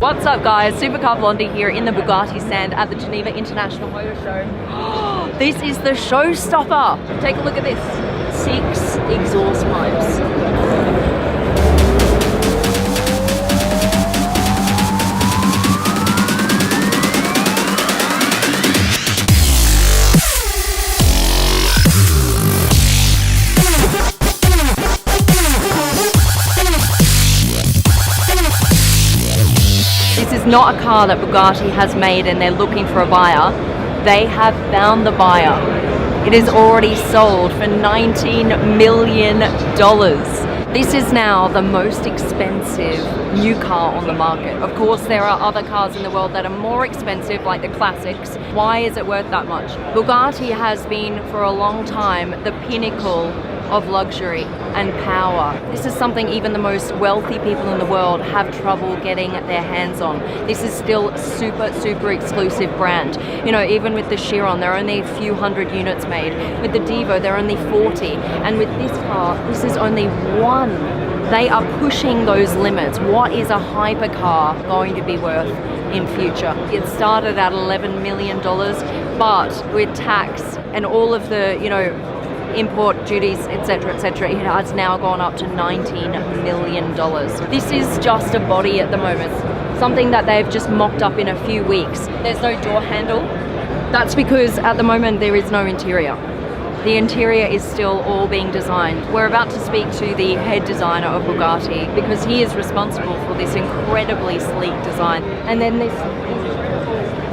What's up guys, Supercar Blondie here in the Bugatti stand at the Geneva International Motor Show. This is the showstopper. Take a look at this, 6 exhaust pipes. This is not a car that Bugatti has made and they're looking for a buyer. They have found the buyer. It is already sold for $19 million. This is now the most expensive new car on the market. Of course, there are other cars in the world that are more expensive, like the classics. Why is it worth that much? Bugatti has been for a long time the pinnacle of luxury and power. This is something even the most wealthy people in the world have trouble getting their hands on. This is still super exclusive brand. You know, even with the Chiron, there are only a few hundred units made. With the Divo, there are only 40. And with this car, this is only one. They are pushing those limits. What is a hypercar going to be worth in future? It started at $11 million, but with tax and all of the, you know, import duties, etc., it has now gone up to $19 million. This is just a body at the moment, something that they've just mocked up in a few weeks. There's no door handle. That's because at the moment there is no interior. The interior is still all being designed. We're about to speak to the head designer of Bugatti because he is responsible for this incredibly sleek design. And then this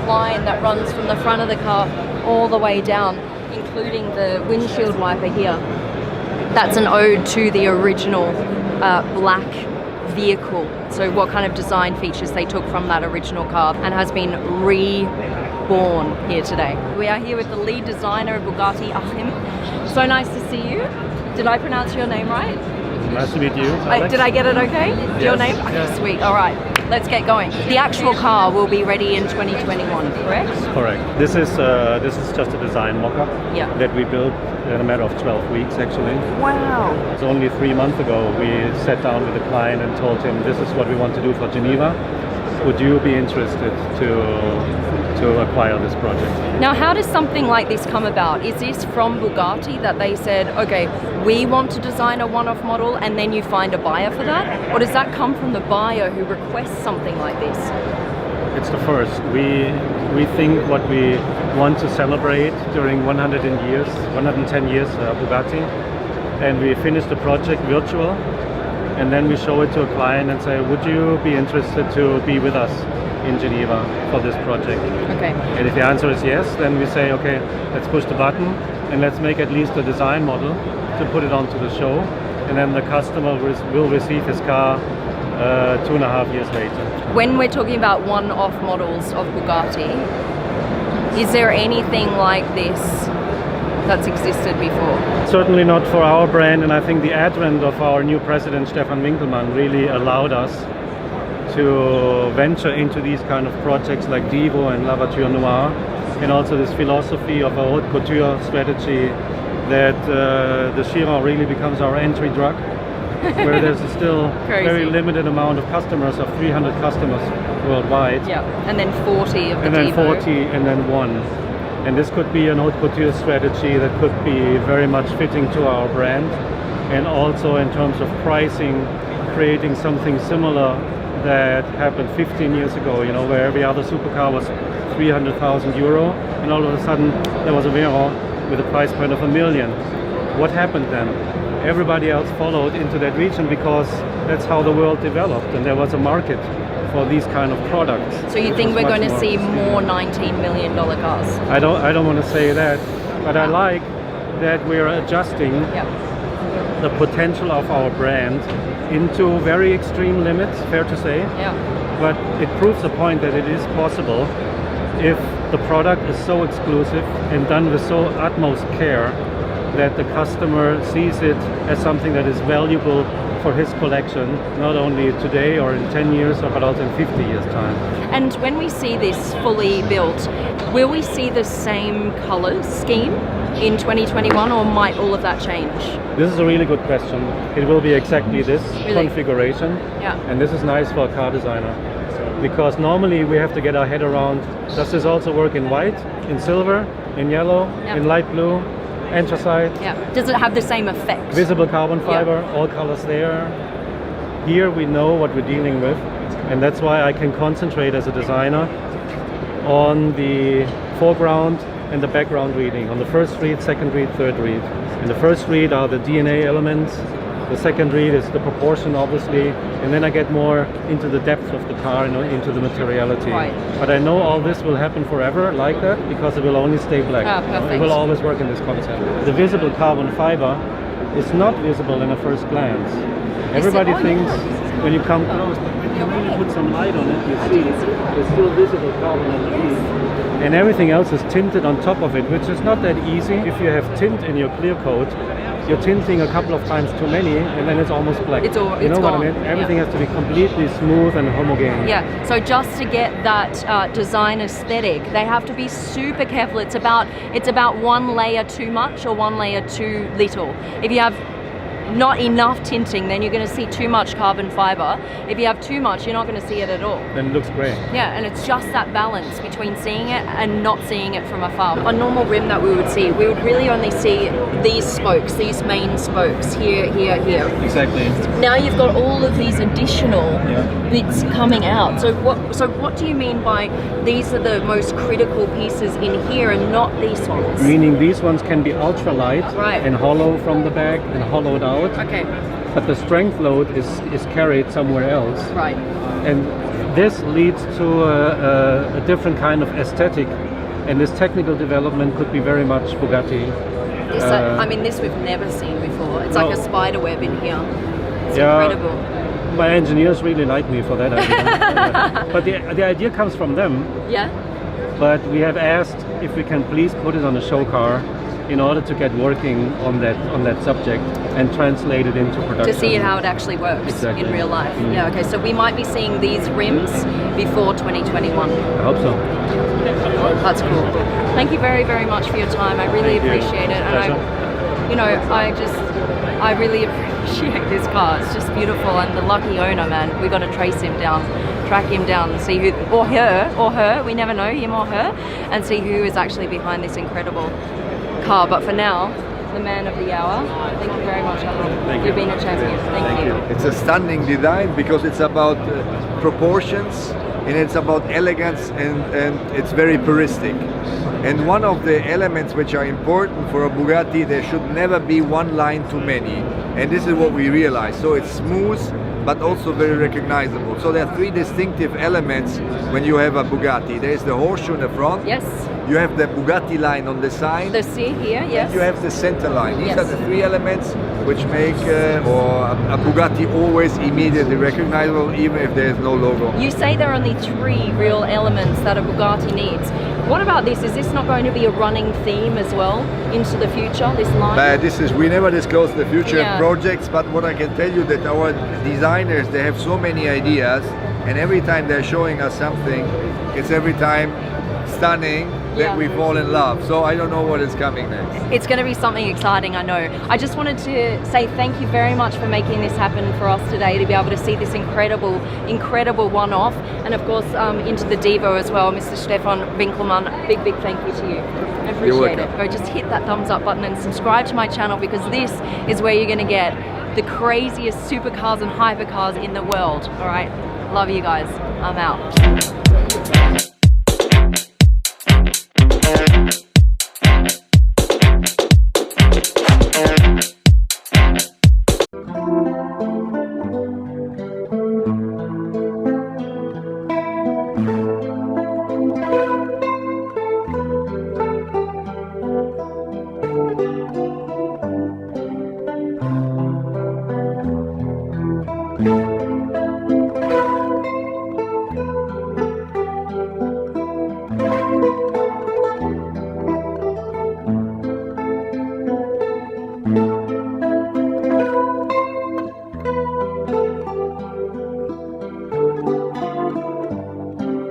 line that runs from the front of the car all the way down, including the windshield wiper here. That's an ode to the original black vehicle. So what kind of design features they took from that original car and has been reborn here today. We are here with the lead designer of Bugatti, Achim. So nice to see you. Did I pronounce your name right? Nice to meet you. Did I get it okay? Yes. Your name? Okay, Yeah. Sweet. All right, let's get going. The actual car will be ready in 2021, correct? Correct. This is just a design mock-up that we built in a matter of 12 weeks actually. Wow. It's only 3 months ago we sat down with the client and told him this is what we want to do for Geneva. Would you be interested to acquire this project? Now, how does something like this come about? Is this from Bugatti that they said, okay, we want to design a one-off model, and then you find a buyer for that? Or does that come from the buyer who requests something like this? It's the first. We think what we want to celebrate during 110 years Bugatti, and we finish the project virtual, and then we show it to a client and say, would you be interested to be with us in Geneva for this project? Okay. And if the answer is yes, then we say, okay, let's push the button and let's make at least a design model to put it onto the show, and then the customer will receive his car 2.5 years later. When we're talking about one-off models of Bugatti, is there anything like this that's existed before? Certainly not for our brand, and I think the advent of our new president, Stefan Winkelmann, really allowed us to venture into these kind of projects like Divo and La Voiture Noire, and also this philosophy of a haute couture strategy that the Chiron really becomes our entry drug, where there's still very limited amount of customers, of 300 customers worldwide. Yeah, and then 40 of the And then Divo. 40 and then 1. And this could be an haute couture strategy that could be very much fitting to our brand, and also in terms of pricing, creating something similar that happened 15 years ago, you know, where every other supercar was 300,000 euro, and all of a sudden there was a Veyron with a price point of $1 million. What happened then? Everybody else followed into that region because that's how the world developed, and there was a market for these kind of products. So you think we're going to see more $19 million cars? I don't want to say that, but I like that we're adjusting the potential of our brand into very extreme limits, fair to say. Yeah. But it proves the point that it is possible if the product is so exclusive and done with so utmost care that the customer sees it as something that is valuable for his collection, not only today or in 10 years, but also in 50 years' time. And when we see this fully built, will we see the same color scheme in 2021, or might all of that change? This is a really good question. It will be exactly this configuration, Yeah. and this is nice for a car designer. because normally we have to get our head around, does this also work in white, in silver, in yellow, Yep. in light blue, anthracite, Yeah. Does it have the same effect? visible carbon fiber, all colors there. Here we know what we're dealing with, and that's why I can concentrate as a designer on the foreground and the background reading, on the first read, second read, third read. And the first read are the DNA elements, the second read is the proportion obviously, and then I get more into the depth of the car and into the materiality. Right. But I know all this will happen forever like that because it will only stay black. Ah, perfect. It will always work in this concept. The visible carbon fiber is not visible in a first glance. Everybody Oh, thinks yeah. when you come close, but when you really put some light on it, you see there's still visible carbon underneath. And everything else is tinted on top of it, which is not that easy. If you have tint in your clear coat, you're tinting a couple of times too many, and then it's almost black. It's all- you know it's what I gone. mean? Everything Yeah. has to be completely smooth and homogeneous. Yeah, so just to get that design aesthetic, they have to be super careful. It's about one layer too much or one layer too little. If you have not enough tinting, then you're going to see too much carbon fiber. If you have too much, you're not going to see it at all. Then it looks great. Yeah, and it's just that balance between seeing it and not seeing it from afar. A normal rim that we would see, we would really only see these spokes, these main spokes, here, here, here. Exactly. Now you've got all of these additional Yeah. bits coming out. So what do you mean by these are the most critical pieces in here and not these ones? Meaning these ones can be ultra light Right. and hollow from the back and hollowed out. Okay, But the strength load is carried somewhere else. right. And this leads to a different kind of aesthetic. And this technical development could be very much Bugatti. This, I mean, this we've never seen before. It's like No. a spider web in here. It's Yeah. incredible. My engineers really like me for that idea. But the idea comes from them. Yeah? But we have asked if we can please put it on a show car in order to get working on that subject and translate it into production. To see how it actually works Exactly. in real life. Yeah, okay, so we might be seeing these rims before 2021. I hope so. That's cool. Thank you very, very much for your time. I really Thank you. appreciate it. And I really appreciate this car. It's just beautiful, and the lucky owner, man. We got to trace him down, track him down, and see who, or her, we never know, him or her, and see who is actually behind this incredible car. But for now, the man of the hour. Thank you very much, Alan. Thank You've you. been a champion. Thank you. It's a stunning design because it's about proportions and it's about elegance and it's very puristic. And one of the elements which are important for a Bugatti, there should never be one line too many. And this is what we realize. So it's smooth, but also very recognizable. So there are three distinctive elements when you have a Bugatti. There is the horseshoe in the front. Yes. You have the Bugatti line on the side. The C here, yes. You have the center line. These Yes. are the three elements which make a Bugatti always immediately recognizable, even if there is no logo. You say there are only three real elements that a Bugatti needs. What about this? Is this not going to be a running theme as well into the future, this line? We never disclose the future Yeah. projects, but what I can tell you that our designers, they have so many ideas, and every time they're showing us something, it's every time stunning that Yeah. we fall in love. So I don't know what is coming next. It's going to be something exciting, I know. I just wanted to say thank you very much for making this happen for us today, to be able to see this incredible, incredible one-off. And of course, into the Devo as well, Mr. Stefan Winkelmann, big, big thank you to you. I appreciate it. welcome. Go just hit that thumbs up button and subscribe to my channel, because this is where you're going to get the craziest supercars and hypercars in the world. All right, love you guys. I'm out.